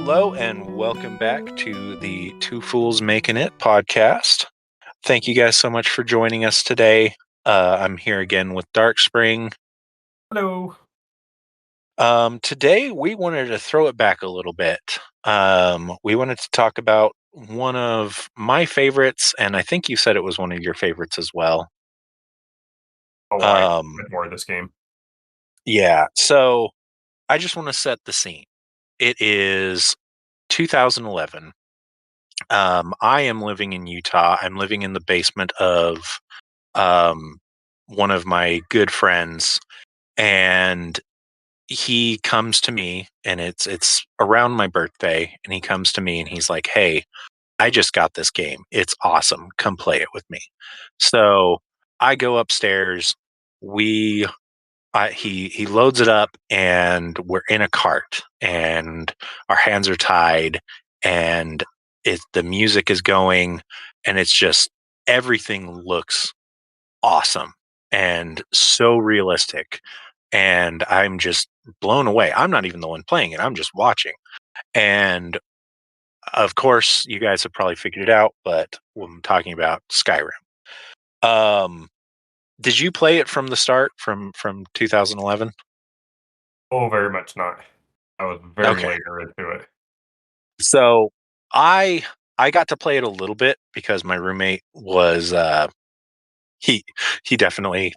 Hello and welcome back to the Two Fools Making It podcast. Thank you guys so much for joining us today. I'm here again with Darkspring. Hello. Today we wanted to throw it back a little bit. We wanted to talk about one of my favorites, and I think you said it was one of your favorites as well. I adore this game. Yeah, so I just want to set the scene. It is 2011. I am living in Utah. I'm living in the basement of one of my good friends, and he comes to me, and it's around my birthday, and he comes to me and he's like, "Hey, I just got this game. It's awesome. Come play it with me." So I go upstairs. We he loads it up, and we're in a cart, and our hands are tied, and the music is going, and it's just everything looks awesome and so realistic, and I'm just blown away. I'm not even the one playing it. I'm just watching. And of course, you guys have probably figured it out, but I'm talking about Skyrim. Um, did you play it from the start, from 2011? Oh, very much not. I was very Okay. later into it. So I I got to play it a little bit because my roommate was he he definitely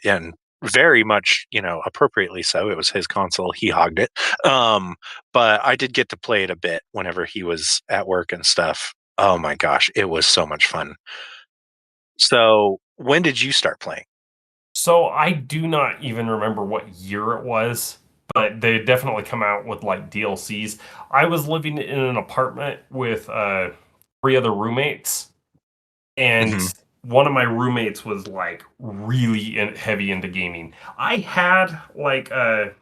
and very much, appropriately so. It was his console. He hogged it. But I did get to play it a bit whenever he was at work and stuff. Oh my gosh, it was so much fun. So, when did you start playing? So I do not even remember what year it was, but they definitely come out with like DLCs. I was living in an apartment with three other roommates, and Mhm. one of my roommates was like really heavy into gaming. I had like some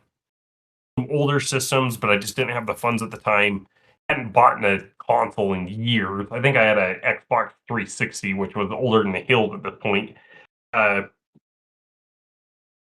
older systems, but I just didn't have the funds at the time. I hadn't bought a console in years. I think I had an Xbox 360, which was older than the hills at this point. Uh,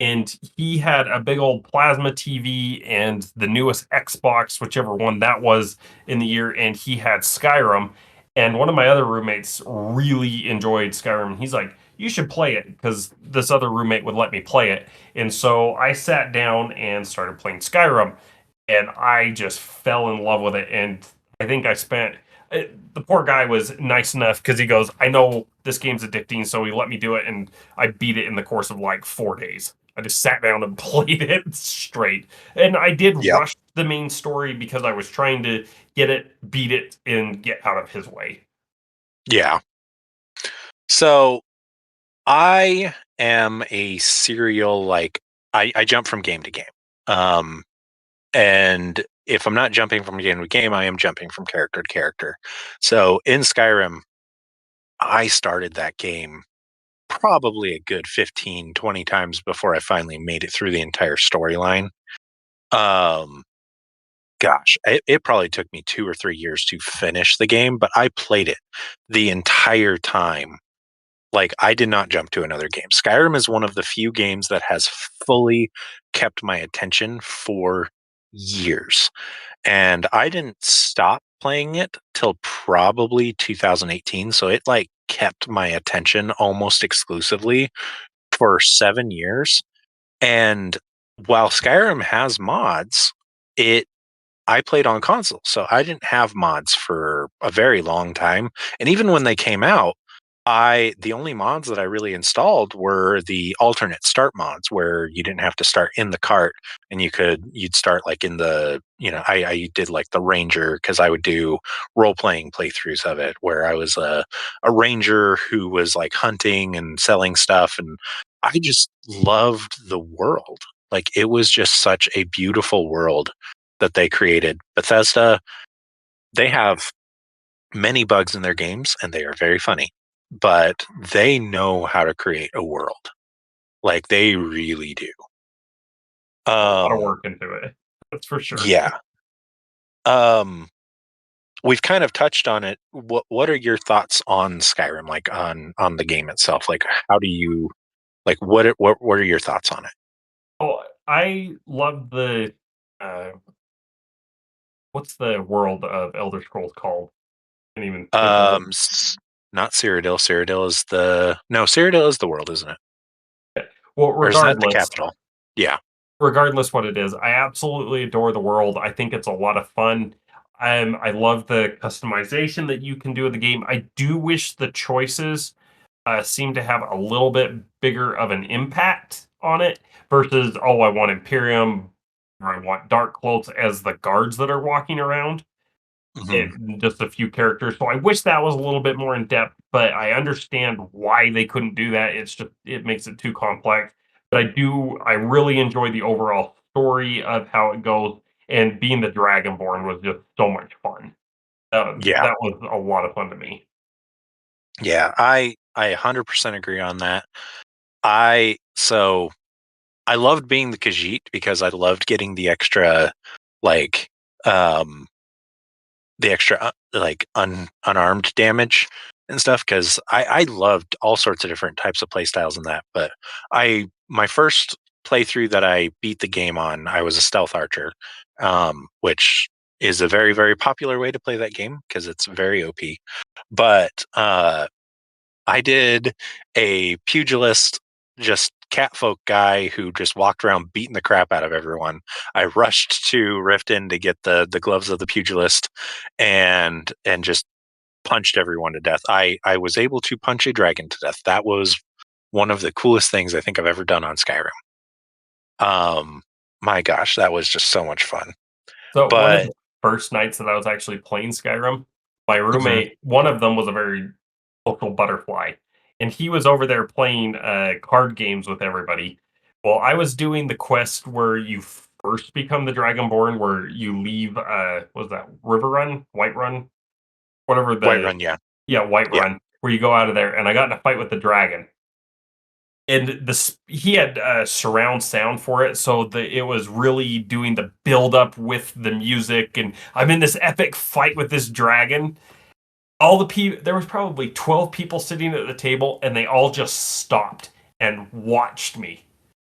and he had a big old plasma TV and the newest Xbox, whichever one that was in the year, and he had Skyrim. And one of my other roommates really enjoyed Skyrim. He's like, "You should play it," because this other roommate would let me play it. And so I sat down and started playing Skyrim, and I just fell in love with it. And I think I spent the poor guy was nice enough because he goes, "I know this game's addicting," so he let me do it, and I beat it in the course of like 4 days. I just sat down and played it straight. And I did Yep. rush the main story because I was trying to get it, beat it, and get out of his way. Yeah. So, I am a serial, like, I jump from game to game. Um, and if I'm not jumping from game to game, I am jumping from character to character. So, in Skyrim, I started that game probably a good 15, 20 times before I finally made it through the entire storyline. Um, Gosh, it probably took me 2 or 3 years to finish the game, but I played it the entire time. Like, I did not jump to another game. Skyrim is one of the few games that has fully kept my attention for years, and I didn't stop playing it till probably 2018, so it, like, kept my attention almost exclusively for 7 years. And while Skyrim has mods, it I played on console, so I didn't have mods for a very long time. And even when they came out, the only mods that I really installed were the alternate start mods where you didn't have to start in the cart, and you'd start like in I did like the ranger because I would do role playing playthroughs of it where I was a ranger who was like hunting and selling stuff, and I just loved the world. Like, it was just such a beautiful world that they created. Bethesda, they have many bugs in their games and they are very funny, but they know how to create a world. Like, they really do. A lot of Um work into it. That's for sure. yeah. Um we've kind of touched on it. What are your thoughts on Skyrim, like on the game itself? Like, how do you like what are your thoughts on it? Oh, I love the uh, What's the world of Elder Scrolls called? Can't even think of Um, Not Cyrodiil. Cyrodiil is the world, isn't it? it. Well, Or is that the capital? Yeah. regardless what it is, I absolutely adore the world. I think it's a lot of fun. I love the customization that you can do in the game. I do wish the choices seem to have a little bit bigger of an impact on it versus, oh, I want Imperium or I want Dark Cloaks as the guards that are walking around. Hmm. Just a few characters. So I wish that was a little bit more in depth, but I understand why they couldn't do that. It's just it makes it too complex. But I really enjoy the overall story of how it goes, and being the Dragonborn was just so much fun. Yeah. That was a lot of fun to me. Yeah. I 100% agree on that. I loved being the Khajiit because I loved getting like um the extra unarmed damage and stuff because I loved all sorts of different types of play styles in that. But I my first playthrough that I beat the game on, I was a stealth archer, which is a very, very popular way to play that game because it's very OP. But I did a pugilist, just catfolk guy who just walked around beating the crap out of everyone. I rushed to Riften to get the gloves of the pugilist and just punched everyone to death. I was able to punch a dragon to death. That was one of the coolest things I think I've ever done on Skyrim. My gosh, that was just so much fun. So one of But the first nights that I was actually playing Skyrim, my mhm, roommate, one of them was a very social butterfly, and he was over there playing card games with everybody. Well, I was doing the quest where you first become the Dragonborn, where you leave what was that River Run, White Run, whatever the Whiterun, yeah, yeah White yeah. Run, where you go out of there, and I got in a fight with the dragon. And he had surround sound for it, so it was really doing the build up with the music, and I'm in this epic fight with this dragon. All the people, there was probably 12 people sitting at the table, and they all just stopped and watched me.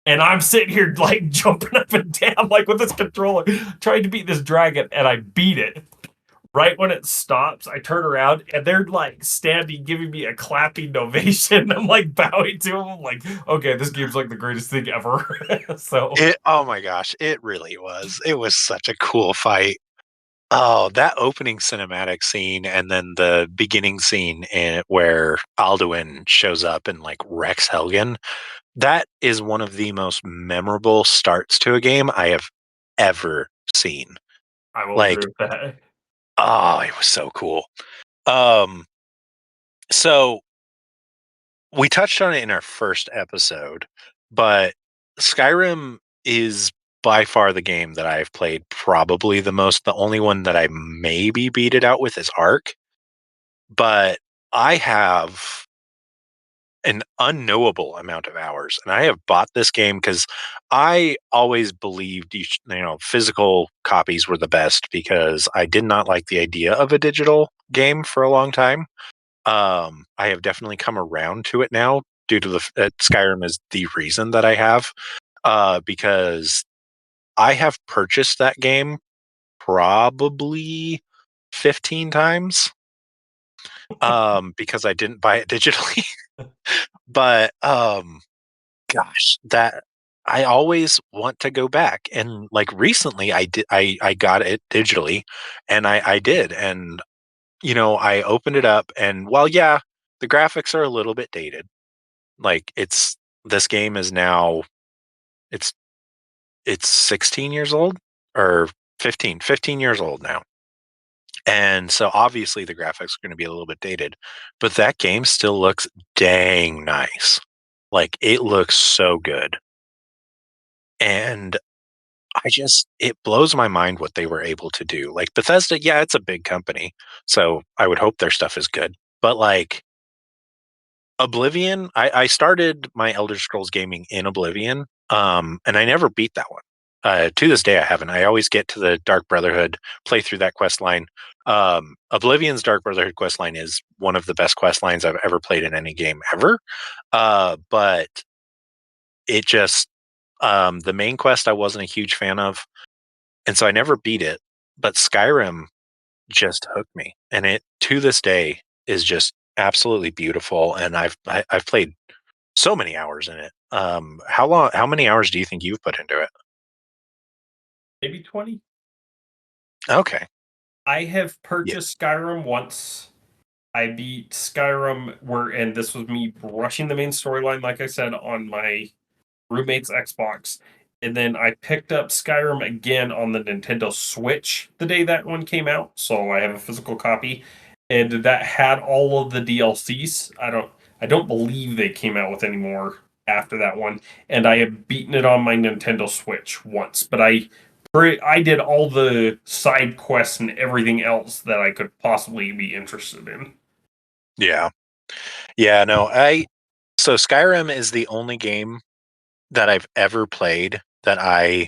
And I'm sitting here like jumping up and down, like with this controller, trying to beat this dragon, and I beat it. Right when it stops, I turn around and they're like standing, giving me a clapping ovation. I'm like bowing to them. I'm like, okay, this game's like the greatest thing ever. So Oh my gosh, it really was. It was such a cool fight. Oh, that opening cinematic scene and then the beginning scene where Alduin shows up and like wrecks Helgen. That is one of the most memorable starts to a game I have ever seen. I will agree Like, with that. oh, it was so cool. Um, so we touched on it in our first episode, but Skyrim is by far the game that I've played probably the most. The only one that I maybe beat it out with is Ark, but I have an unknowable amount of hours, and I have bought this game because I always believed physical copies were the best because I did not like the idea of a digital game for a long time. I have definitely come around to it now due to Skyrim is the reason that I have, because I have purchased that game probably 15 times, because I didn't buy it digitally. But gosh, that I always want to go back, and like recently I got it digitally, and I did, and I opened it up, and while yeah, the graphics are a little bit dated. Like this game is now it's it's 16 years old or 15 years old now. And so obviously the graphics are going to be a little bit dated, but that game still looks dang nice. Like it looks so good. And it blows my mind what they were able to do. Like Bethesda, yeah, it's a big company. So I would hope their stuff is good. But like Oblivion, I started my Elder Scrolls gaming in Oblivion, and I never beat that one. To this day, I haven't. I always get to the Dark Brotherhood, play through that quest line. Oblivion's Dark Brotherhood quest line is one of the best quest lines I've ever played in any game ever. But it just the main quest I wasn't a huge fan of, and so I never beat it. but Skyrim just hooked me, and it to this day is just absolutely beautiful. And I've played so many hours in it. How many hours do you think you've put into it? Maybe 20. Okay. I have Yeah. purchased Skyrim once. I beat Skyrim and this was me rushing the main storyline, like I said, on my roommate's Xbox. And then I picked up Skyrim again on the Nintendo Switch the day that one came out. So I have a physical copy. And that had all of the DLCs. I don't believe they came out with any more after that one. And I have beaten it on my Nintendo Switch once. But I did all the side quests and everything else that I could possibly be interested in. Yeah. Yeah, no, I so Skyrim is the only game that I've ever played that I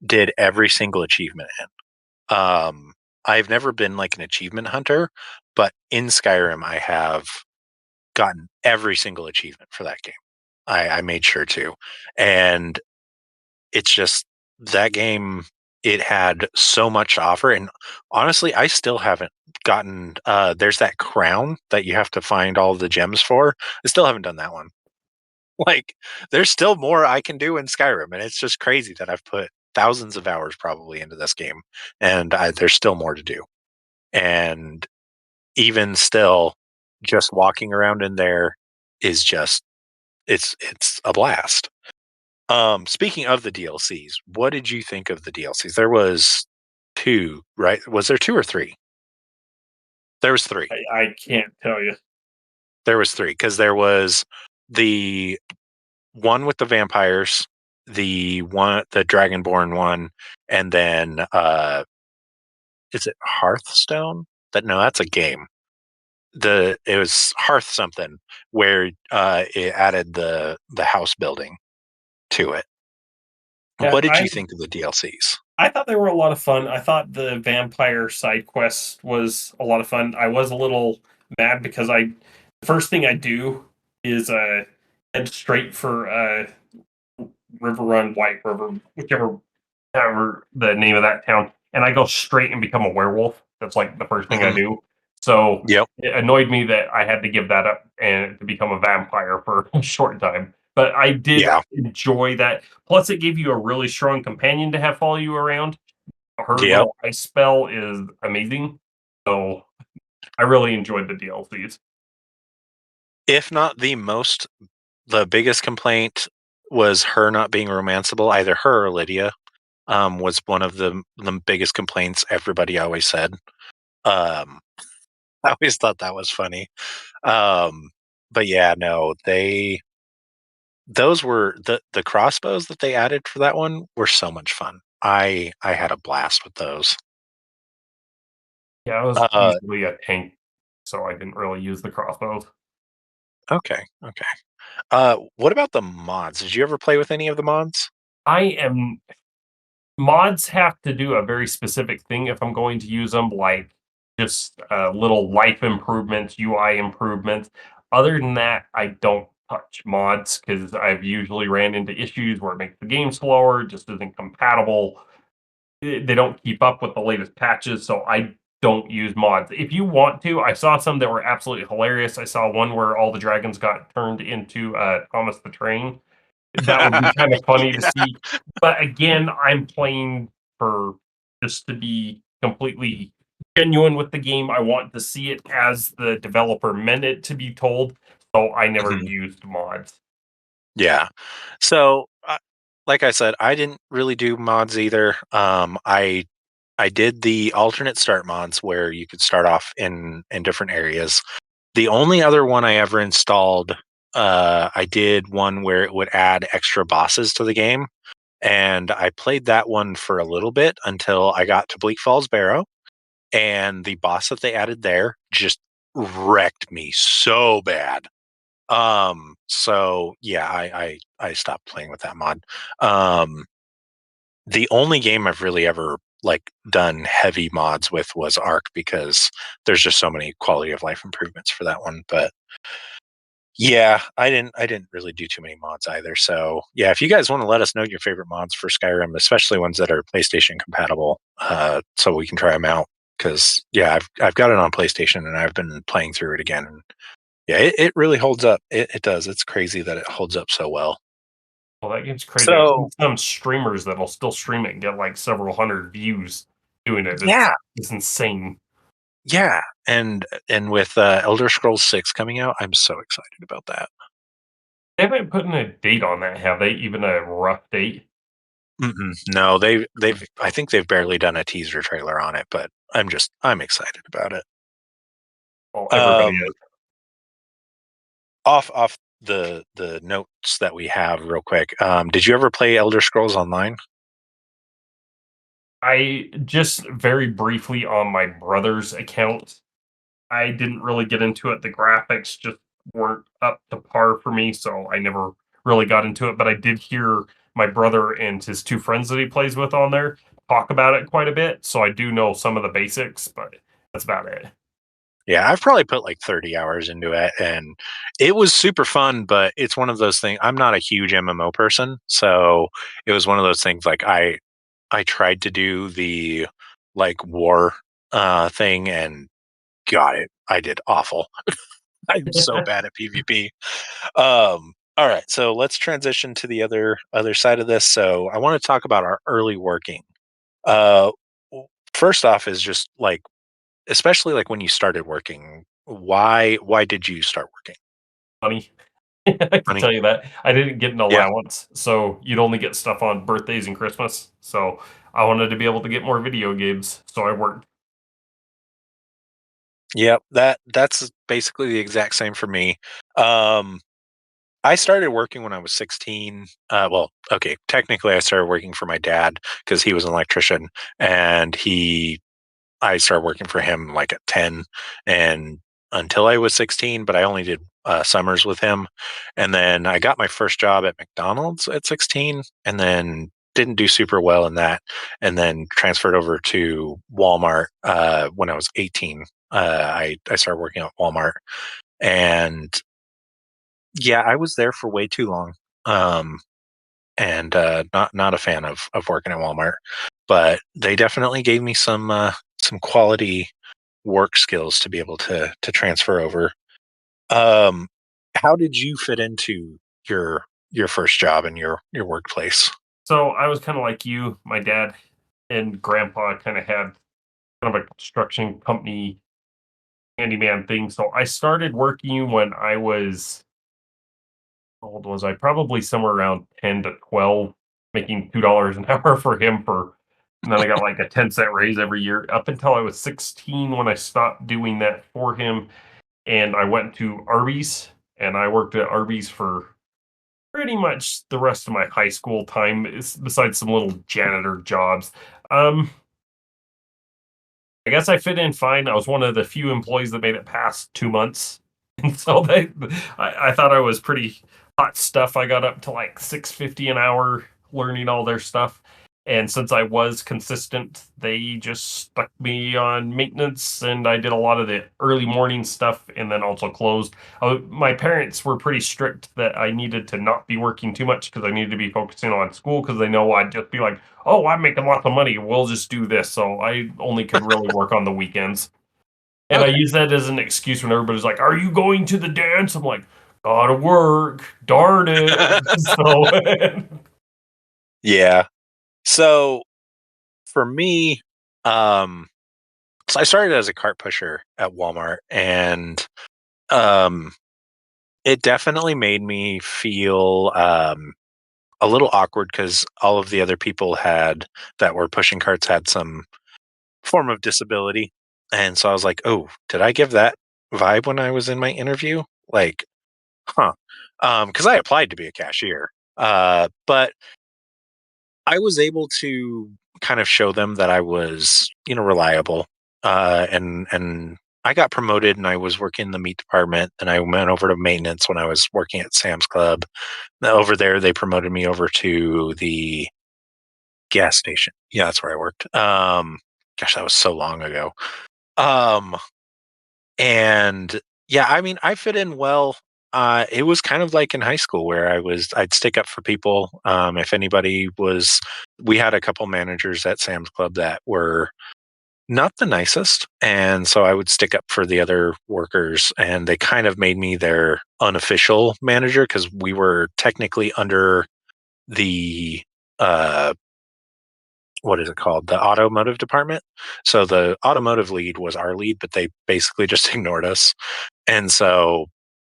did every single achievement in. I've never been like an achievement hunter, but in Skyrim I have gotten every single achievement for that game. I made sure to. And it's just that game, it had so much to offer. And honestly, I still haven't gotten there's that crown that you have to find all the gems for. I still haven't done that one. Like, there's still more I can do in Skyrim, and it's just crazy that I've put thousands of hours probably into this game, and there's still more to do. And even still, just walking around in there is just it's a blast. Speaking of the DLCs, what did you think of the DLCs? There was two, right? Was there two or three? There was three. I can't tell you. There was three because there was the one with the vampires, the Dragonborn one, and then is it Hearthstone? That no, that's a game. It was Hearth something where it added the house building to it. Yeah, What did you think of the DLCs? I thought they were a lot of fun. I thought the vampire side quest was a lot of fun. I was a little mad because the first thing I do is head straight for River Run, White River, whichever however the name of that town, and I go straight and become a werewolf. That's like the first thing I Mhm. do. So Yep. it annoyed me that I had to give that up and to become a vampire for a short time. But I did Yeah. enjoy that. Plus, it gave you a really strong companion to have follow you around. Her Yep. little ice spell is amazing. So I really enjoyed the DLCs. If not the biggest complaint was her not being romanceable. Either her or Lydia was one of the biggest complaints everybody always said. Um, I always thought that was funny. Um, but yeah, no, those were the crossbows that they added for that one were so much fun. I had a blast with those. Yeah, I was Uh, usually a tank, so I didn't really use the crossbows. okay, okay. What about the mods? Did you ever play with any of the mods? I am mods have to do a very specific thing if I'm going to use them, like just little life improvements, UI improvements. Other than that, I don't touch mods because I've usually ran into issues where it makes the game slower, just isn't compatible. They don't keep up with the latest patches, so I don't use mods. If you want to, I saw some that were absolutely hilarious. I saw one where all the dragons got turned into Thomas the Train. That would be kind of funny to Yeah. see. But again, I'm playing for just to be completely genuine with the game. I want to see it as the developer meant it to be told. So I never Mhm. used mods. Yeah. So, like I said, I didn't really do mods either. I did the alternate start mods where you could start off in different areas. The only other one I ever installed, I did one where it would add extra bosses to the game, and I played that one for a little bit until I got to Bleak Falls Barrow, and the boss that they added there just wrecked me so bad. So yeah, I stopped playing with that mod. Um, the only game I've really ever like done heavy mods with was Ark because there's just so many quality of life improvements for that one. But Yeah, I didn't really do too many mods either. So yeah, if you guys want to let us know your favorite mods for Skyrim, especially ones that are PlayStation compatible, so we can try them out. Because yeah, I've got it on PlayStation and I've been playing through it again. And yeah, it really holds up. It does. It's crazy that it holds up so well. Well, that game's crazy. I've seen So some streamers that'll still stream it and get like several hundred views doing it. yeah, It's insane. yeah, and with Elder Scrolls 6 coming out, I'm so excited about that. They haven't put in a date on that, have they? Even a rough date? Mm-mm. No, they've I think they've barely done a teaser trailer on it, but I'm excited about it. Well, everybody Um, is. off the notes that we have real quick. Did you ever play Elder Scrolls Online? I just very briefly on my brother's account. I didn't really get into it. The graphics just weren't up to par for me, so I never really got into it. But I did hear my brother and his two friends that he plays with on there talk about it quite a bit. So I do know some of the basics, but that's about it. Yeah, I've probably put like 30 hours into it and it was super fun, but it's one of those things. I'm not a huge MMO person, so it was one of those things like I tried to do the like war thing and got it. I did awful. I'm so bad at PvP. All right, so let's transition to the other side of this. So I want to talk about our early working. Uh, first off, is just like, especially like when you started working. Why did you start working? Funny. I can Money? tell you that. I didn't get an Yeah. allowance, so you'd only get stuff on birthdays and Christmas. So I wanted to be able to get more video games, so I worked. Yep. That's basically the exact same for me. Um, I started working when I was 16. Well, okay, technically I started working for my dad because he was an electrician and I started working for him like at 10 and until I was 16, but I only did summers with him. And then I got my first job at McDonald's at 16 and then didn't do super well in that. And then transferred over to Walmart when I was 18. I started working at Walmart and yeah, I was there for way too long. Um, and not a fan of working at Walmart, but they definitely gave me some quality work skills to be able to transfer over. Um, how did you fit into your first job in your workplace? So I was kind of like you. My dad and grandpa kind of had kind of a construction company handyman thing. So I started working when I was, how old was I? Probably somewhere around 10 to 12, making $2 an hour for him for, and then I got like a 10-cent raise every year up until I was 16 when I stopped doing that for him. And I went to Arby's and I worked at Arby's for pretty much the rest of my high school time, besides some little janitor jobs. Um, I guess I fit in fine. I was one of the few employees that made it past 2 months, and so I thought I was pretty hot stuff. I got up to, like, 6.50 an hour learning all their stuff, and since I was consistent, they just stuck me on maintenance, and I did a lot of the early morning stuff and then also closed. My parents were pretty strict that I needed to not be working too much because I needed to be focusing on school because they know I'd just be like, "Oh, I'm making lots of money. We'll just do this." So I only could really work on the weekends. And I Okay. use that as an excuse when everybody's like, "Are you going to the dance?" I'm like, "Gotta work. Darn it." So Yeah. So for me, um, so I started as a cart pusher at Walmart, and um, it definitely made me feel a little awkward because all of the other people had that were pushing carts had some form of disability, and so I was like, "Oh, did I give that vibe when I was in my interview?" Like, huh? Because I applied to be a cashier, but I was able to kind of show them that I was, reliable, and I got promoted, and I was working in the meat department, and I went over to maintenance when I was working at Sam's Club. Over there, they promoted me over to the gas station. Yeah, that's where I worked. Gosh, that was so long ago. Um, and yeah, I mean, I fit in well. It was kind of like in high school where I'd stick up for people. If anybody was, we had a couple managers at Sam's Club that were not the nicest. And so I would stick up for the other workers, and they kind of made me their unofficial manager because we were technically under the, uh, what is it called? The automotive department. So the automotive lead was our lead, but they basically just ignored us. And so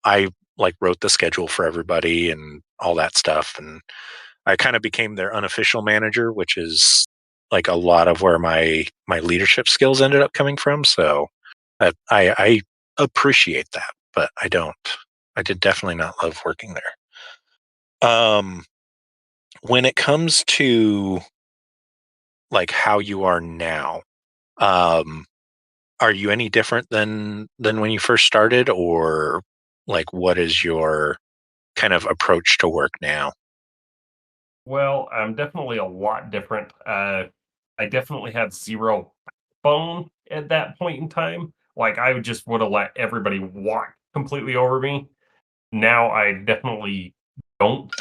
I like wrote the schedule for everybody and all that stuff. And I kind of became their unofficial manager, which is like a lot of where my leadership skills ended up coming from. So I appreciate that, but I don't. I did definitely not love working there. When it comes to like how you are now, um, are you any different than when you first started, or like what is your kind of approach to work now? Well, I'm definitely a lot different. I definitely had zero bone at that point in time. Like I would have let everybody walk completely over me. Now I definitely don't,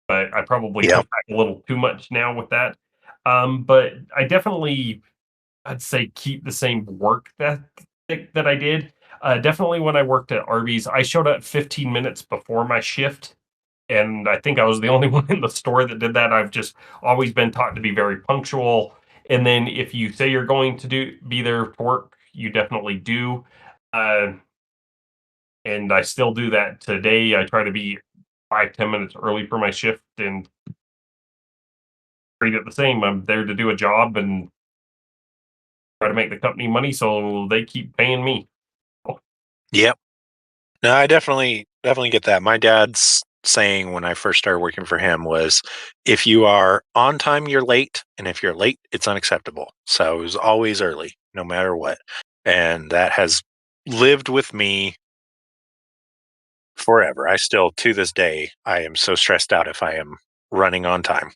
but I probably Yeah. hold back a little too much now with that. But I definitely, I'd say, keep the same work that I did. Definitely when I worked at Arby's, I showed up 15 minutes before my shift, and I think I was the only one in the store that did that. I've just always been taught to be very punctual. And then if you say you're going to be there to work, you definitely do. Uh, and I still do that today. I try to be 5, 10 minutes early for my shift and treat it the same. I'm there to do a job and try to make the company money, so they keep paying me. Yep. No, I definitely get that. My dad's saying when I first started working for him was, if you are on time, you're late, and if you're late, it's unacceptable. So it was always early, no matter what. And that has lived with me forever. I still, to this day, I am so stressed out if I am running on time.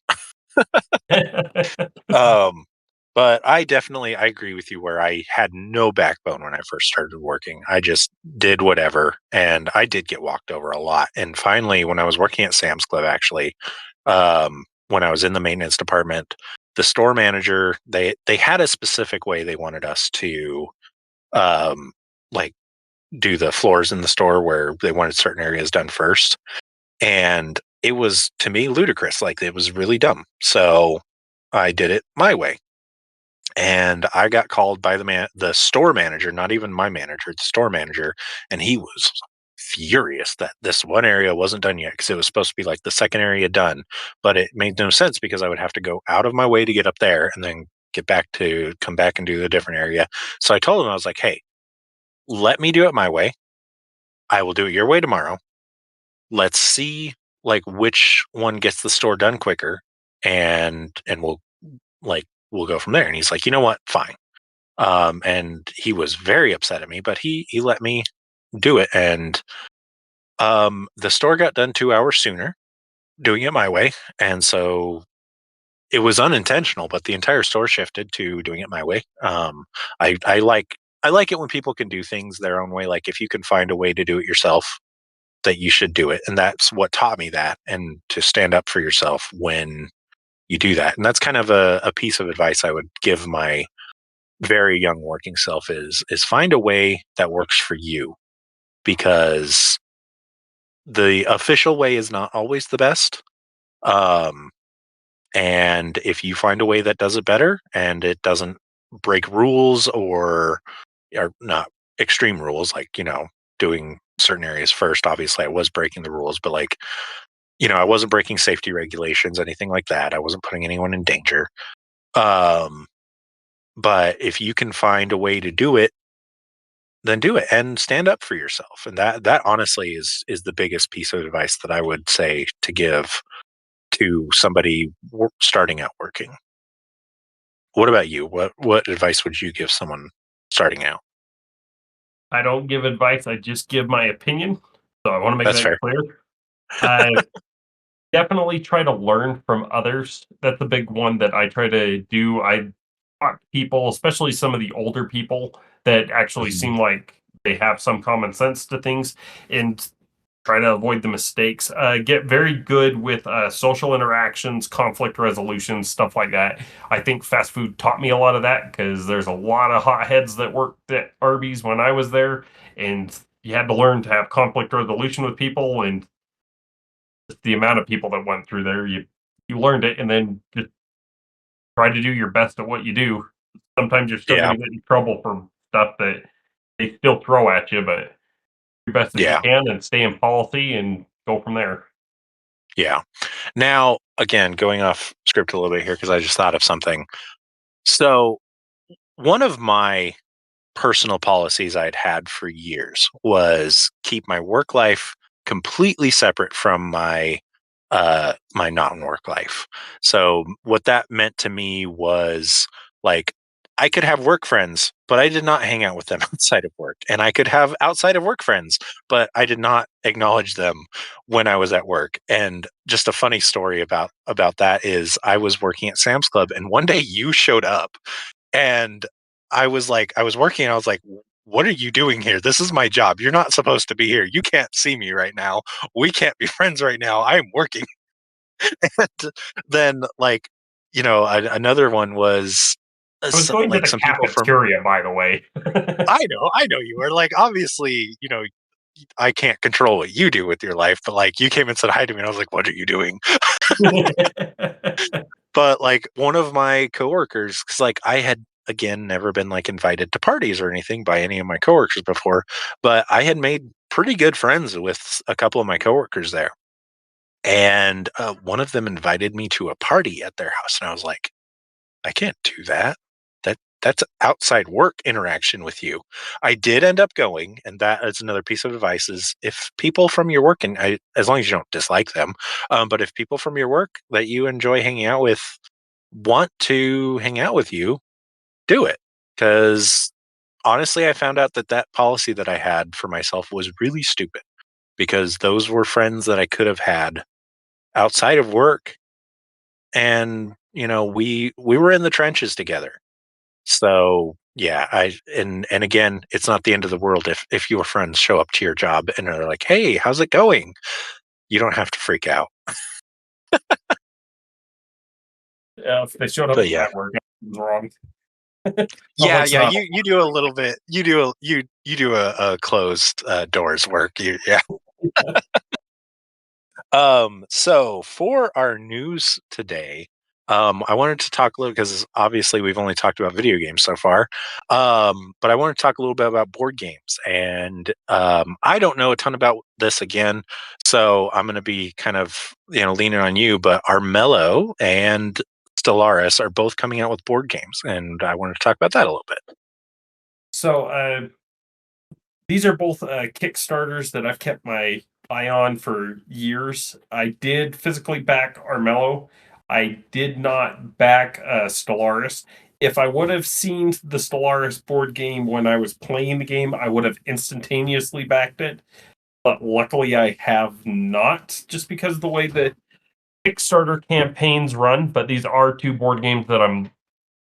Um, but I agree with you where I had no backbone when I first started working. I just did whatever, and I did get walked over a lot. And finally, when I was working at Sam's Club, actually, when I was in the maintenance department, the store manager, they had a specific way they wanted us to um, like do the floors in the store where they wanted certain areas done first, and it was to me ludicrous. Like it was really dumb. So I did it my way, and I got called by the store manager, not even my manager, the store manager, and he was furious that this one area wasn't done yet because it was supposed to be like the second area done, but it made no sense because I would have to go out of my way to get up there and then come back and do the different area. So I told him, I was like, "Hey, let me do it my way. I will do it your way tomorrow. Let's see like which one gets the store done quicker, and like we'll go from there." And he's like, "You know what? Fine." And he was very upset at me, but he let me do it, and the store got done 2 hours sooner doing it my way, and so it was unintentional, but the entire store shifted to doing it my way. I like it when people can do things their own way. Like if you can find a way to do it yourself, that you should do it, and that's what taught me that, and to stand up for yourself when you do that. And that's kind of a piece of advice I would give my very young working self is find a way that works for you, because the official way is not always the best. Um, and if you find a way that does it better and it doesn't break rules, or not extreme rules, like, doing certain areas first, obviously I was breaking the rules, but like, I wasn't breaking safety regulations, anything like that. I wasn't putting anyone in danger. Um, but if you can find a way to do it, then do it and stand up for yourself. And that honestly is the biggest piece of advice that I would say to give to somebody starting out working. What about you? What advice would you give someone starting out? I don't give advice, I just give my opinion. So I want to make That's that fair. clear. I definitely try to learn from others. That's a big one that I try to do. I talk to people, especially some of the older people that actually Mhm. seem like they have some common sense to things. And try to avoid the mistakes. Get very good with social interactions, conflict resolution, stuff like that. I think fast food taught me a lot of that because there's a lot of hotheads that worked at Arby's when I was there, and you had to learn to have conflict resolution with people, and just the amount of people that went through there, you learned it, and then just try to do your best at what you do. Sometimes you're still going Yeah. to get in trouble for stuff that they still throw at you, but your best as you Yeah. can and stay in policy and go from there. Yeah. Now, again, going off script a little bit here because I just thought of something. So, one of my personal policies I'd had for years was keep my work life completely separate from my non-work life. So what that meant to me was like I could have work friends, but I did not hang out with them outside of work. And I could have outside of work friends, but I did not acknowledge them when I was at work. And just a funny story about that is I was working at Sam's Club and one day you showed up and I was working and I was like, what are you doing here? This is my job. You're not supposed to be here. You can't see me right now. We can't be friends right now. I'm working. And then, like, another one was I was going to like the some people from, cafeteria, by the way. I know you were like, obviously, I can't control what you do with your life, but like you came and said hi to me and I was like, what are you doing? But like one of my coworkers, because like I had again never been like invited to parties or anything by any of my coworkers before, but I had made pretty good friends with a couple of my coworkers there. And one of them invited me to a party at their house. And I was like, I can't do that. That's outside work interaction with you. I did end up going, and that is another piece of advice: is if people from your work, and as long as you don't dislike them, but if people from your work that you enjoy hanging out with want to hang out with you, do it. Because honestly, I found out that that policy that I had for myself was really stupid. Because those were friends that I could have had outside of work, and we were in the trenches together. So yeah, and again, it's not the end of the world if your friends show up to your job and are like, "Hey, how's it going?" You don't have to freak out. If they showed up But at yeah, my work, it was wrong. yeah, Public's yeah. not. You do a little bit. You do a closed doors work. Yeah. So for our news today, I wanted to talk a little because obviously we've only talked about video games so far. But I want to talk a little bit about board games, and I don't know a ton about this again, so I'm going to be kind of leaning on you. But Armello and Stellaris are both coming out with board games, and I wanted to talk about that a little bit. So these are both Kickstarters that I've kept my eye on for years. I did physically back Armello. I did not back Stellaris. If I would have seen the Stellaris board game when I was playing the game, I would have instantaneously backed it. But luckily, I have not, just because of the way the Kickstarter campaigns run. But these are two board games that I'm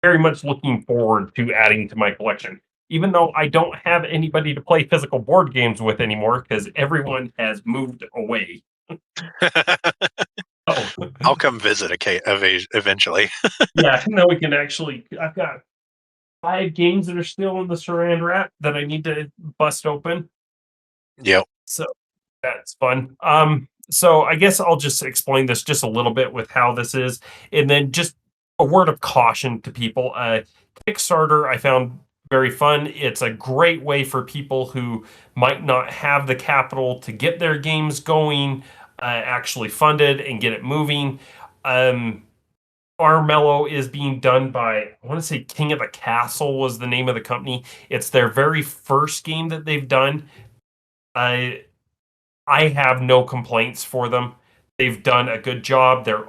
very much looking forward to adding to my collection. Even though I don't have anybody to play physical board games with anymore because everyone has moved away. Oh, I'll come visit eventually. yeah, no, we can actually. I've got 5 games that are still in the saran wrap that I need to bust open. Yep. So that's fun. So I guess I'll just explain this just a little bit with how this is, and then just a word of caution to people. Kickstarter, I found very fun. It's a great way for people who might not have the capital to get their games going, actually funded and get it moving. Um, Armello is being done by, I want to say King of the Castle was the name of the company. It's their very first game that they've done. I I have no complaints for them. They've done a good job. There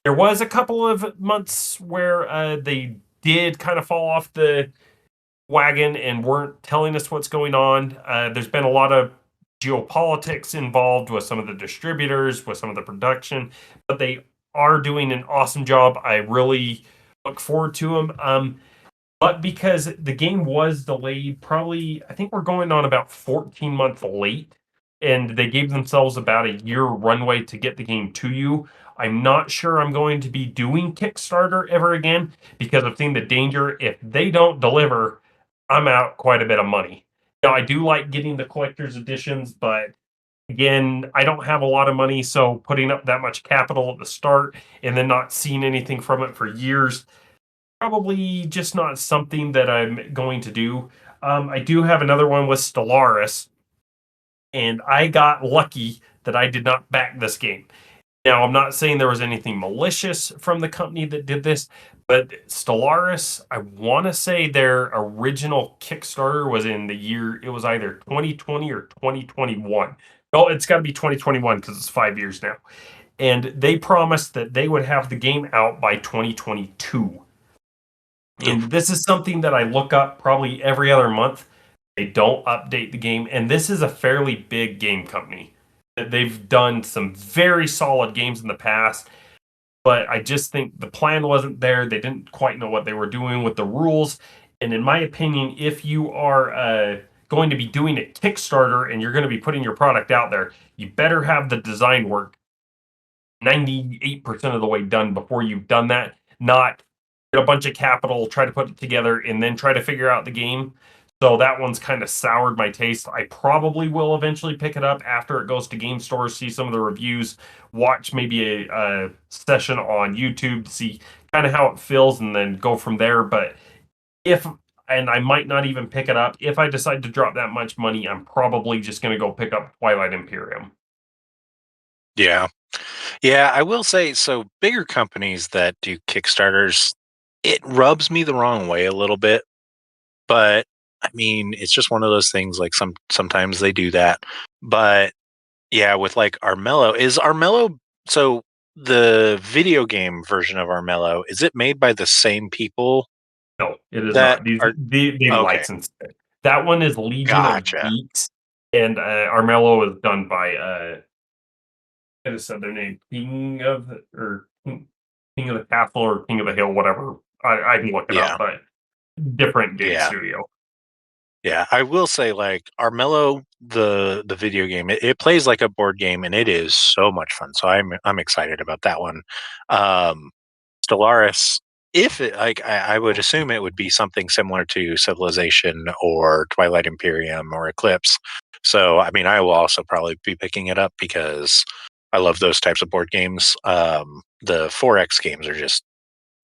was a couple of months where they did kind of fall off the wagon and weren't telling us what's going on. There's been a lot of geopolitics involved with some of the distributors, with some of the production, but they are doing an awesome job. I really look forward to them. But because the game was delayed, probably I think we're going on about 14 months late, and they gave themselves about a year runway to get the game to you. I'm not sure I'm going to be doing Kickstarter ever again because I've seen the danger. If they don't deliver, I'm out quite a bit of money. Now, I do like getting the collector's editions, but again, I don't have a lot of money, so putting up that much capital at the start and then not seeing anything from it for years, probably just not something that I'm going to do. I do have another one with Stellaris, and I got lucky that I did not back this game. Now, I'm not saying there was anything malicious from the company that did this, but Stellaris, I want to say their original Kickstarter was in the year, it was either 2020 or 2021. Oh, it's got to be 2021 because it's 5 years now. And they promised that they would have the game out by 2022. And Oof. this is something that I look up probably every other month. They don't update the game. And this is a fairly big game company. They've done some very solid games in the past, but I just think the plan wasn't there. They didn't quite know what they were doing with the rules. And in my opinion, if you are going to be doing a Kickstarter and you're going to be putting your product out there, you better have the design work 98% of the way done before you've done that, not get a bunch of capital, try to put it together, and then try to figure out the game. So that one's kind of soured my taste. I probably will eventually pick it up after it goes to game stores, see some of the reviews, watch maybe a session on YouTube to see kind of how it feels, and then go from there. But if and I might not even pick it up. If I decide to drop that much money, I'm probably just going to go pick up Twilight Imperium. Yeah. Yeah, I will say so bigger companies that do Kickstarters, it rubs me the wrong way a little bit, but I mean, it's just one of those things like sometimes they do that. But yeah, with like Armello, is Armello so the video game version of Armello, is it made by the same people No, it is that not. are They okay, licensed it. That one is Legion of gotcha. Geeks, and Armello is done by I just said their name, King of the Castle or King of the Hill, whatever. I can look it up, Yeah. but different game Yeah. studio. Yeah, I will say like Armello, the video game, it plays like a board game and it is so much fun. So I'm excited about that one. Um, Stellaris, if it like I would assume it would be something similar to Civilization or Twilight Imperium or Eclipse. So I mean, I will also probably be picking it up because I love those types of board games. The 4X games are just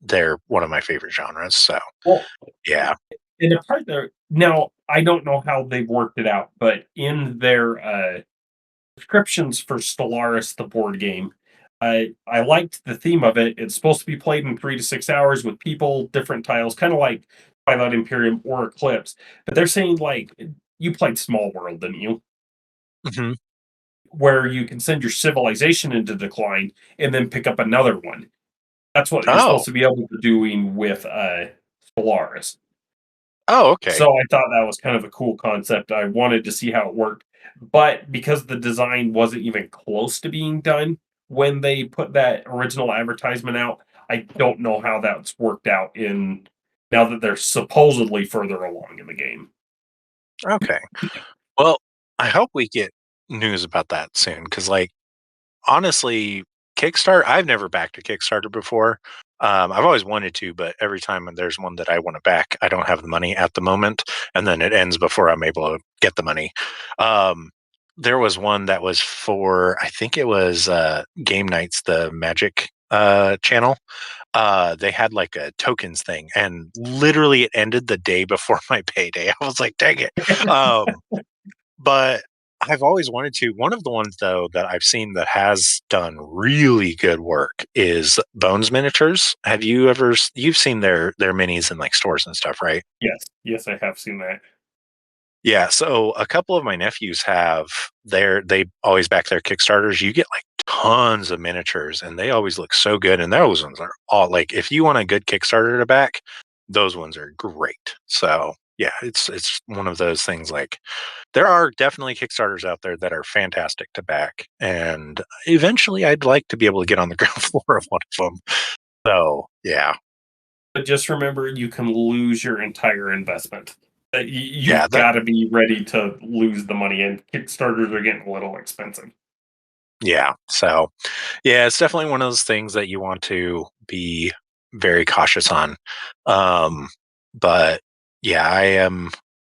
they're one of my favorite genres. So Well, yeah. in the part there now, I don't know how they've worked it out, but in their descriptions for Stellaris, the board game, I liked the theme of it. It's supposed to be played in 3 to 6 hours with people, different tiles, kind of like Twilight Imperium or Eclipse. But they're saying like you played Small World, didn't you? Mhm. Where you can send your civilization into decline and then pick up another one. That's what you're Oh. supposed to be able to doing with Stellaris. Oh, okay. So I thought that was kind of a cool concept. I wanted to see how it worked. But because the design wasn't even close to being done when they put that original advertisement out, I don't know how that's worked out in now that they're supposedly further along in the game. Okay. Well, I hope we get news about that soon because, like, honestly, Kickstarter, I've never backed a Kickstarter before. I've always wanted to, but every time there's one that I want to back, I don't have the money at the moment, and then it ends before I'm able to get the money. Um, there was one that was for, I think it was Game Nights, the Magic channel. They had like a tokens thing, and literally it ended the day before my payday. I was like, dang it. Um, but I've always wanted to. One of the ones though that I've seen that has done really good work is Bones Miniatures. Have you ever you've seen their minis in like stores and stuff, right? Yes, yes, I have seen that. Yeah, so a couple of my nephews have they always back their Kickstarters. You get like tons of miniatures and they always look so good. And those ones are all like if you want a good Kickstarter to back, those ones are great. So yeah, it's one of those things like there are definitely Kickstarters out there that are fantastic to back. And eventually I'd like to be able to get on the ground floor of one of them. So yeah. But just remember you can lose your entire investment. You've Yeah, that got to be ready to lose the money, and Kickstarters are getting a little expensive. yeah. So yeah, it's definitely one of those things that you want to be very cautious on. But yeah,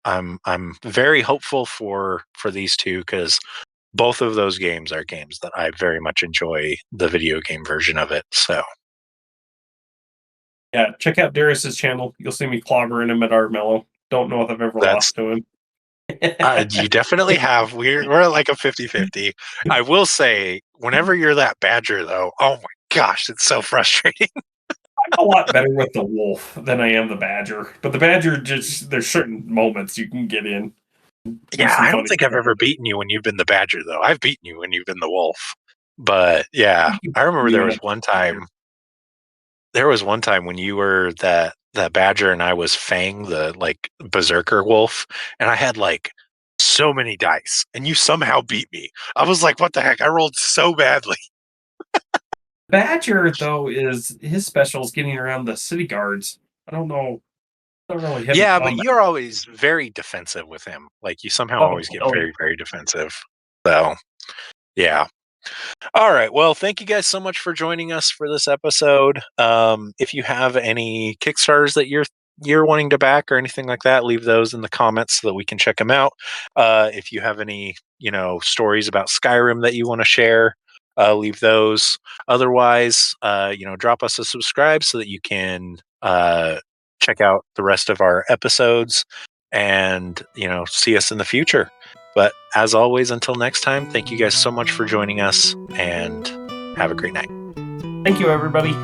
I'm very hopeful for these two because both of those games are games that I very much enjoy the video game version of it. So Yeah, check out Darius's channel. You'll see me clobbering him at Armello. Don't know if I've ever that's lost to him. you definitely have. We're at like a 50-50. I will say, whenever you're that badger though, oh my gosh, it's so frustrating. I'm a lot better with the wolf than I am the badger. But the badger, just there's certain moments you can get in, do Yeah, some I don't funny think I've stuff. ever beaten you when you've been the badger though. I've beaten you when you've been the wolf. But yeah, I remember You and a badger. there was one time when you were that badger and I was Fang, the like berserker wolf, and I had like so many dice and you somehow beat me. I was like, what the heck? I rolled so badly. Badger though is his special is getting around the city guards. I don't know. Not really heavy Yeah, but combat. you're always very defensive with him. Like you somehow Oh, always get oh yeah. very, very defensive. So yeah. All right. Well, thank you guys so much for joining us for this episode. If you have any Kickstarters that you're wanting to back or anything like that, leave those in the comments so that we can check them out. If you have any, stories about Skyrim that you want to share, leave those. Otherwise, drop us a subscribe so that you can check out the rest of our episodes and see us in the future. But as always, until next time, thank you guys so much for joining us and have a great night. Thank you, everybody.